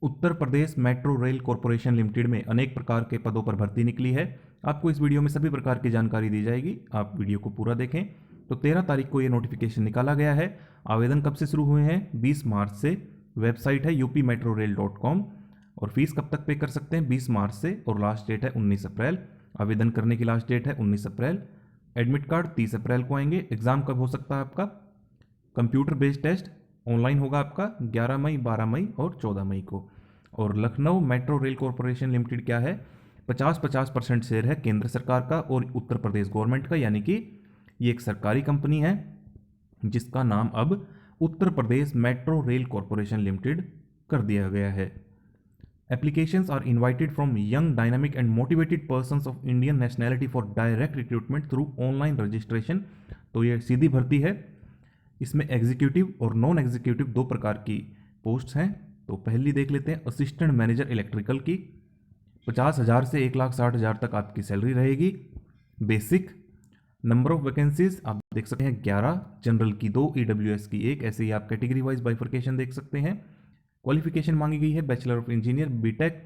Uttar Pradesh metro rail corporation limited में अनेक प्रकार के पदों पर भर्ती निकली है। आपको इस वीडियो में सभी प्रकार की जानकारी दी जाएगी, आप वीडियो को पूरा देखें। तो 13 तारीख को ये नोटिफिकेशन निकाला गया है। आवेदन कब से शुरू हुए हैं? 20 मार्च से। वेबसाइट है upmetrorail.com और फीस कब तक पे कर सकते हैं? 20 मार्च से, और लास्ट डेट है 19 अप्रैल। आवेदन करने की लास्ट डेट है 19 अप्रैल। एडमिट कार्ड 30 अप्रैल को आएंगे। एग्जाम कब हो सकता है आपका? कंप्यूटर बेस्ड टेस्ट ऑनलाइन होगा आपका 11 मई, 12 मई और 14 मई को। और Lucknow metro rail corporation limited क्या है? 50-50% शेयर है केंद्र सरकार का और उत्तर प्रदेश गवर्नमेंट का, यानी कि ये एक सरकारी कंपनी है जिसका नाम अब Uttar Pradesh metro rail corporation limited कर दिया गया है। Applications are invited from young, dynamic and motivated persons of Indian nationality for direct recruitment through online registration। तो ये सीधी भर्ती है। इसमें एग्जीक्यूटिव और नॉन एग्जीक्यूटिव दो प्रकार की पोस्ट्स हैं। तो पहली देख लेते हैं, असिस्टेंट मैनेजर इलेक्ट्रिकल की 50,000 से 1,60,000 तक आपकी सैलरी रहेगी। बेसिक नंबर ऑफ वैकेंसीज आप देख सकते हैं 11, जनरल की 2, EWS की 1, ऐसे ही आप कैटेगरी वाइज बाइफर्केशन देख सकते हैं। क्वालिफिकेशन मांगी गई है bachelor of engineer, BTech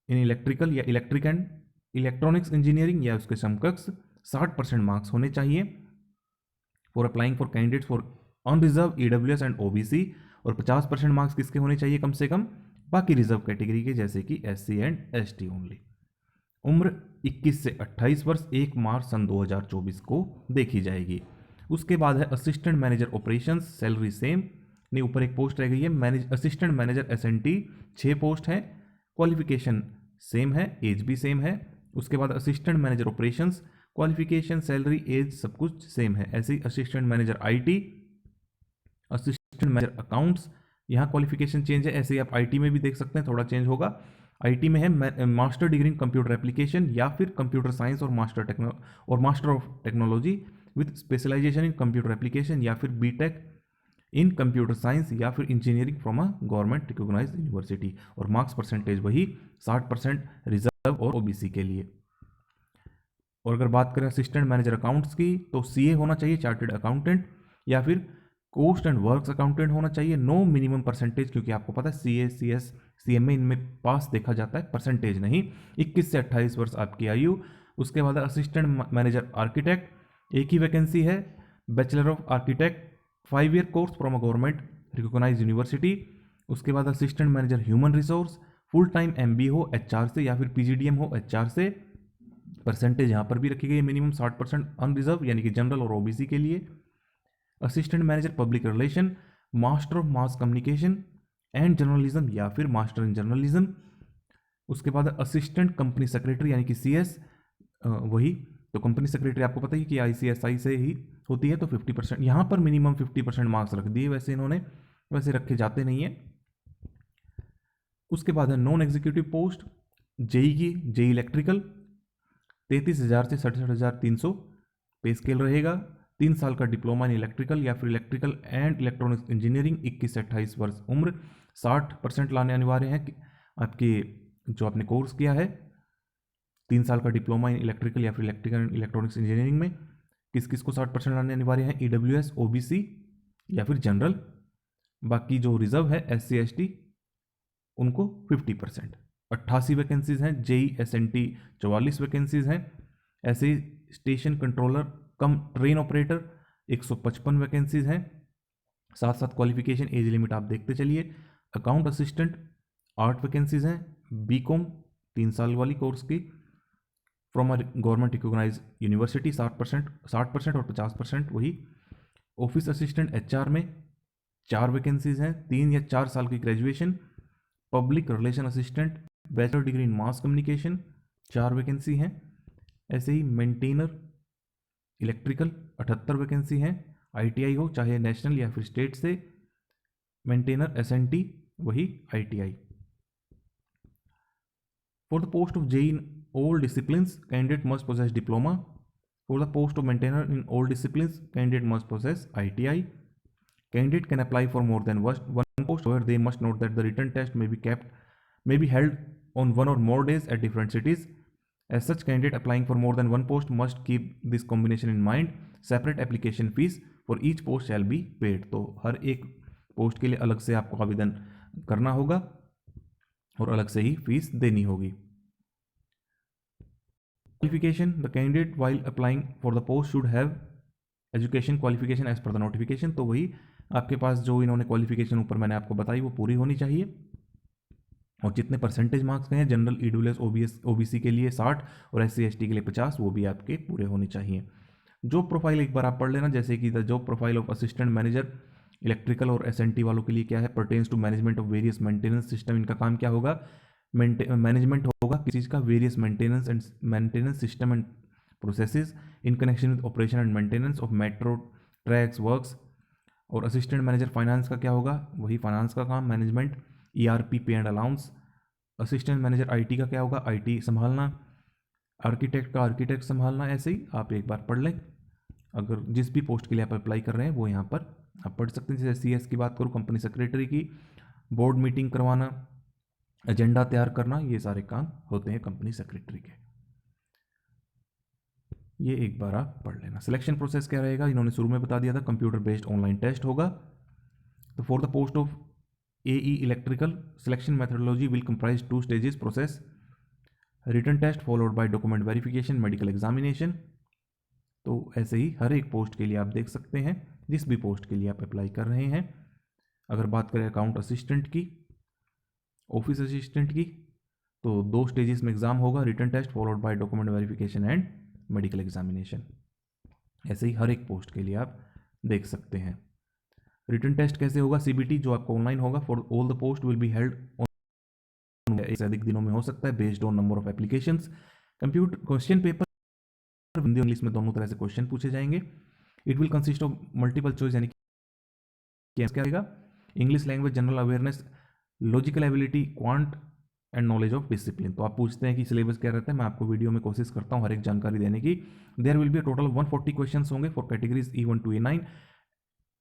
in electrical या इलेक्ट्रिक एंड इलेक्ट्रॉनिक्स इंजीनियरिंग या उसके समकक्ष। 60% मार्क्स होने चाहिए for applying for candidates for unreserve EWS and OBC। और 50% मार्क्स किसके होने चाहिए कम से कम? बाकी रिजर्व कैटेगरी के, जैसे कि SC एंड ST ओनली। उम्र 21 से 28 वर्ष, 1 मार्च सन 2024 को देखी जाएगी। उसके बाद है assistant manager operations, salary same नहीं, ऊपर एक पोस्ट रह गई है असिस्टेंट मैनेजर SNT, 6 पोस्ट है। क्वालिफिकेशन सेम है, एज भी सेम है। उसके बाद assistant manager operations, qualification, salary, age सब कुछ सेम है। ऐसे ही assistant manager IT, assistant manager accounts, यहाँ क्वालिफिकेशन चेंज है। ऐसे ही आप IT में भी देख सकते हैं, थोड़ा चेंज होगा। IT में है master degree in computer application या फिर कंप्यूटर साइंस और master of technology with specialisation in computer application, या फिर बीटेक इन कंप्यूटर साइंस या फिर engineering from a government recognised university. और मार्क्स परसेंटेज वही 60% रिजर्व और OBC के लिए। और अगर बात करें असिस्टेंट मैनेजर अकाउंट्स की, तो CA होना चाहिए, चार्टर्ड अकाउंटेंट, या फिर कॉस्ट एंड वर्क्स अकाउंटेंट होना चाहिए। नो मिनिमम परसेंटेज, क्योंकि आपको पता है CA, CS, CMA इनमें पास देखा जाता है, परसेंटेज नहीं। 21 से 28 वर्ष आपकी आयु। उसके बाद असिस्टेंट मैनेजर आर्किटेक्ट, एक ही वैकेंसी है, bachelor of architect, 5 year course from a government recognise university. उसके बाद assistant manager human resource, full time MBA हो HR से या फिर PGDM हो HR से। परसेंटेज यहाँ पर भी रखी गई है मिनिमम 60% अनरिजर्व, यानी कि जनरल और OBC के लिए। Assistant manager public relation, master of mass communication and journalism या फिर मास्टर इन जर्नलिज्म। उसके बाद असिस्टेंट कंपनी सेक्रेटरी, यानी कि CS, वही तो कंपनी सेक्रेटरी आपको पता ही कि ICSI से ही होती है। तो 50%, यहाँ पर मिनिमम 50% मार्क्स रख दिए, वैसे इन्होंने वैसे रखे जाते नहीं है। उसके बाद है नॉन एग्जीक्यूटिव पोस्ट, JEE की, JEE इलेक्ट्रिकल, 33,000 से 67,300 पे स्केल रहेगा। 3 साल का डिप्लोमा इन इलेक्ट्रिकल या फिर इलेक्ट्रिकल एंड इलेक्ट्रॉनिक्स इंजीनियरिंग, 21 से 28 वर्ष उम्र। 60% लाने अनिवार्य है कि आपके जो आपने कोर्स किया है। 3 साल का डिप्लोमा इन इलेक्ट्रिकल या फिर इलेक्ट्रिकल एंड इलेक्ट्रॉनिक्स इंजीनियरिंग में किस किस को 60% लाने अनिवार्य है? EWS, OBC या फिर जनरल। बाकी जो रिजर्व है SC ST उनको 50%। 88 वैकेंसीज हैं। JEE SNT 44 वैकेंसीज हैं। ऐसे ही station controller cum train operator 155 vacancies हैं। साथ साथ क्वालिफिकेशन एज लिमिट आप देखते चलिए। अकाउंट असिस्टेंट 8 वैकेंसीज हैं। BCom 3 साल वाली कोर्स की from a government recognise university, 60% और 50% वही। ऑफिस असिस्टेंट HR में 4 वैकेंसीज हैं, 3 या 4 साल की graduation. Public relation assistant, bachelor degree in mass communication, 4 vacancy हैं। ऐसे ही मेंटेनर इलेक्ट्रिकल 78 वैकेंसी हैं। ITI हो, चाहे नेशनल या फिर स्टेट से। मेंटेनर SNT वही ITI। For the post of JEE in all disciplines, candidate must possess diploma. For the post of maintainer in all disciplines, candidate must possess ITI. Candidate can apply for more than one post, however they must note that the written test may be held on one or more days at different cities. As such, candidate applying for more than one post must keep this combination in mind. Separate application fees for each post shall be paid. तो हर एक post के लिए अलग से आपको आवेदन करना होगा। और अलग से ही फीस देनी होगी। Qualification, the candidate while applying for the post should have education qualification as per the notification. तो वही आपके पास जो इन्होंने क्वालिफिकेशन ऊपर मैंने आपको बताई वो पूरी होनी चाहिए। और जितने परसेंटेज मार्क्स हैं जनरल, ईडब्ल्यूएस, ओबीसी के लिए 60 और एससी एसटी के लिए 50, वो भी आपके पूरे होने चाहिए। जॉब प्रोफाइल एक बार आप पढ़ लेना, जैसे कि the job profile of assistant manager electrical और एसएनटी वालों के लिए क्या है, pertains to management of various maintenance system. इनका काम क्या होगा, मैनेजमेंट होगा किस चीज़ का, various maintenance system and processes in connection with operation and maintenance of metro tracks works. और असिस्टेंट मैनेजर फाइनेंस का क्या होगा, वही फाइनेंस का काम, management, ERP, pay and allowance. Assistant manager IT का क्या होगा, आईटी संभालना। आर्किटेक्ट का आर्किटेक्ट संभालना। ऐसे ही आप एक बार पढ़ लें, अगर जिस भी पोस्ट के लिए आप अप्लाई कर रहे हैं वो यहाँ पर आप पढ़ सकते हैं। जैसे सीएस की बात करूँ, कंपनी सेक्रेटरी की, बोर्ड मीटिंग करवाना, एजेंडा तैयार करना, ये सारे काम होते हैं कंपनी सेक्रेटरी के। ये एक बार आप पढ़ लेना। सिलेक्शन प्रोसेस क्या रहेगा, इन्होंने शुरू में बता दिया था, कंप्यूटर बेस्ड ऑनलाइन टेस्ट होगा। तो for the post of AE electrical, selection methodology will comprise 2 stages process, written test followed by document verification, medical examination. तो ऐसे ही हर एक पोस्ट के लिए आप देख सकते हैं, जिस भी पोस्ट के लिए आप अप्लाई कर रहे हैं। अगर बात करें अकाउंट असिस्टेंट की, ऑफिस असिस्टेंट की, तो 2 स्टेजेस में एग्जाम होगा, written test followed by document verification and medical examination. ऐसे ही हर एक पोस्ट के लिए आप देख सकते हैं। रिटन टेस्ट कैसे होगा, सीबीटी जो आपको ऑनलाइन होगा, for all the post will be held एक से अधिक दिनों में हो सकता है, based on number of applications. Computer question paper Hindi English में दोनों तरह से क्वेश्चन पूछे जाएंगे। It will consist of multiple choice, यानी क्या रहेगा, English language, general awareness, logical ability, quant and knowledge of discipline. तो आप पूछते हैं कि सिलेबस क्या रहता है, मैं आपको वीडियो में कोशिश करता हूँ हर एक जानकारी देने की। There will be total 140 question होंगे for categories E1 to E9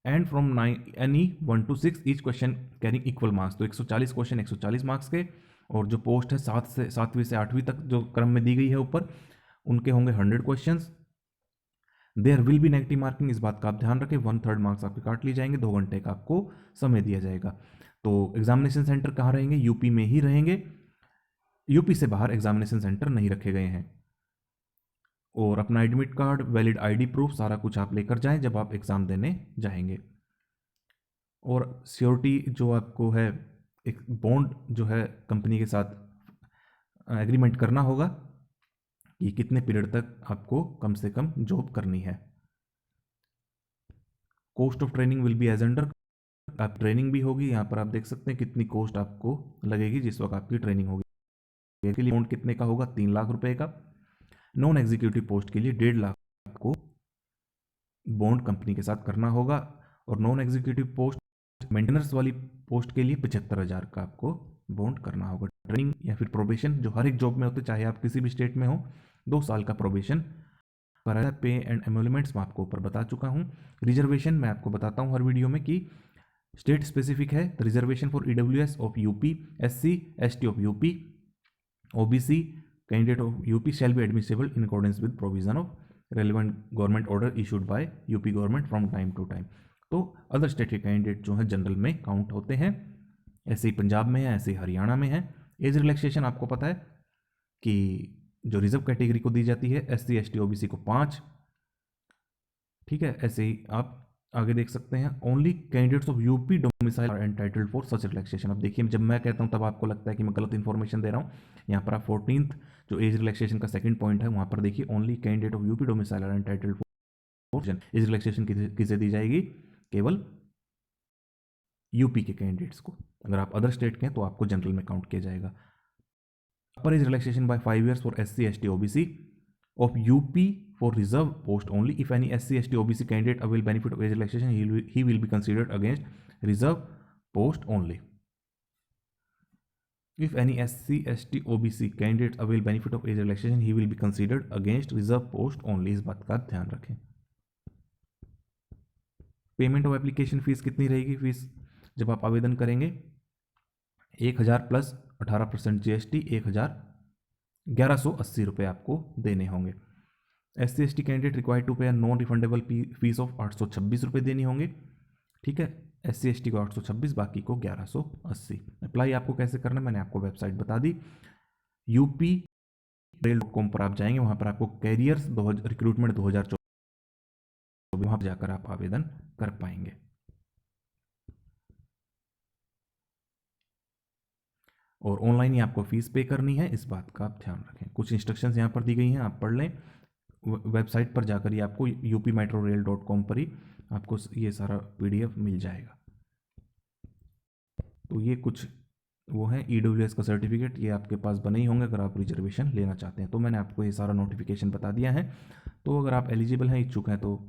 and from any 1 to 6 each question carrying equal marks. तो 140 क्वेश्चन 140 मार्क्स के, और जो पोस्ट है 7वीं से 8वीं तक जो क्रम में दी गई है ऊपर, उनके होंगे 100 question. There will be negative marking, इस बात का आप ध्यान रखें, 1/3 मार्क्स आपके काट लिए जाएंगे, 2 घंटे का आपको समय दिया जाएगा। तो एग्जामिनेशन सेंटर कहाँ रहेंगे, यूपी में ही रहेंगे, यूपी से बाहर एग्जामिनेशन सेंटर नहीं रखे गए हैं। और अपना admit card, valid ID proof, सारा कुछ आप लेकर जाएं जब आप एग्ज़ाम देने जाएंगे। और सिक्योरिटी जो आपको है, एक बॉन्ड जो है कंपनी के साथ एग्रीमेंट करना होगा कि कितने पीरियड तक आपको कम से कम जॉब करनी है। Cost of training will be as under, आप ट्रेनिंग भी होगी, यहाँ पर आप देख सकते हैं कितनी कॉस्ट आपको लगेगी जिस वक्त आपकी ट्रेनिंग होगी। इसके लिए अमाउंट कितने का होगा, 3 लाख रुपए का। नॉन एग्जीक्यूटिव पोस्ट के लिए 1.5 लाख को बॉन्ड कंपनी के साथ करना होगा। और नॉन एग्जीक्यूटिव पोस्ट, मेंटेनेंस वाली पोस्ट के लिए 75,000 का आपको बॉन्ड करना होगा। ट्रेनिंग या फिर प्रोबेशन जो हर एक जॉब में होते, चाहे आप किसी भी स्टेट में हो, 2 साल का प्रोबेशन कराया। पे एंड एम्यूलमेंट्स मैं आपको ऊपर बता चुका हूँ। रिजर्वेशन मैं आपको बताता हूँ हर वीडियो में कि स्टेट स्पेसिफिक है। Reservation for EWS of UP, SC ST of UP, OBC candidate of UP shall be admissible in accordance with provision of relevant government order issued by UP government from time to time. तो other state के candidate जो हैं general में count होते हैं। ऐसे ही पंजाब में है, ऐसे ही हरियाणा में है। एज रिलैक्सेशन आपको पता है कि जो रिजर्व कैटेगरी को दी जाती है, SC ST OBC को 5, ठीक है। ऐसे ही आप आगे देख सकते हैं, only candidates of UP domicile are entitled for such relaxation. अब देखिए, जब मैं कहता हूं तब आपको लगता है कि मैं गलत इन्फॉर्मेशन दे रहा हूं। यहाँ पर आप 14th जो एज रिलैक्सेशन का सेकंड पॉइंट है, वहां पर देखिए, only candidate of UP domicile are entitled for age relaxation किसे दी जाएगी, केवल यूपी के कैंडिडेट्स को। अगर आप अदर स्टेट के हैं तो आपको जनरल में काउंट किया जाएगा। Upper age relaxation by 5 years for SC ST OBC of UP for reserve post only. If any SC ST OBC candidate avail benefit of age relaxation, he will be considered against reserve post only. If any SC ST OBC candidate avail benefit of age relaxation, he will be considered against reserve post only. इस बात का ध्यान रखें। Payment of application fees कितनी रहेगी, fees जब आप आवेदन करेंगे 1,000 प्लस 18% GST, 1,1180 रुपये आपको देने होंगे। SC ST candidate required to pay non refundable fees of 826 रुपये देनी होंगे, ठीक है। SC ST को 826, बाकी को 1180। अप्लाई आपको कैसे करना है मैंने आपको वेबसाइट बता दी, UPRail.com पर आप जाएंगे, वहाँ पर आपको कैरियर्स रिक्रूटमेंट 2024 वहाँ पर जाकर आप आवेदन कर पाएंगे। और ऑनलाइन ही आपको फीस पे करनी है, इस बात का आप ध्यान रखें। कुछ इंस्ट्रक्शंस यहाँ पर दी गई हैं, आप पढ़ लें। वेबसाइट पर जाकर ही आपको UPmetrorail.com पर ही आपको ये सारा PDF मिल जाएगा। तो ये कुछ वो है EWS का सर्टिफिकेट, ये आपके पास बने ही होंगे अगर आप रिजर्वेशन लेना चाहते हैं। तो मैंने आपको ये सारा नोटिफिकेशन बता दिया है। तो अगर आप एलिजिबल हैं, इच्छुक हैं, तो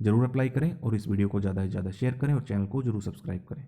ज़रूर अप्लाई करें और इस वीडियो को ज़्यादा से ज़्यादा शेयर करें और चैनल को ज़रूर सब्सक्राइब करें।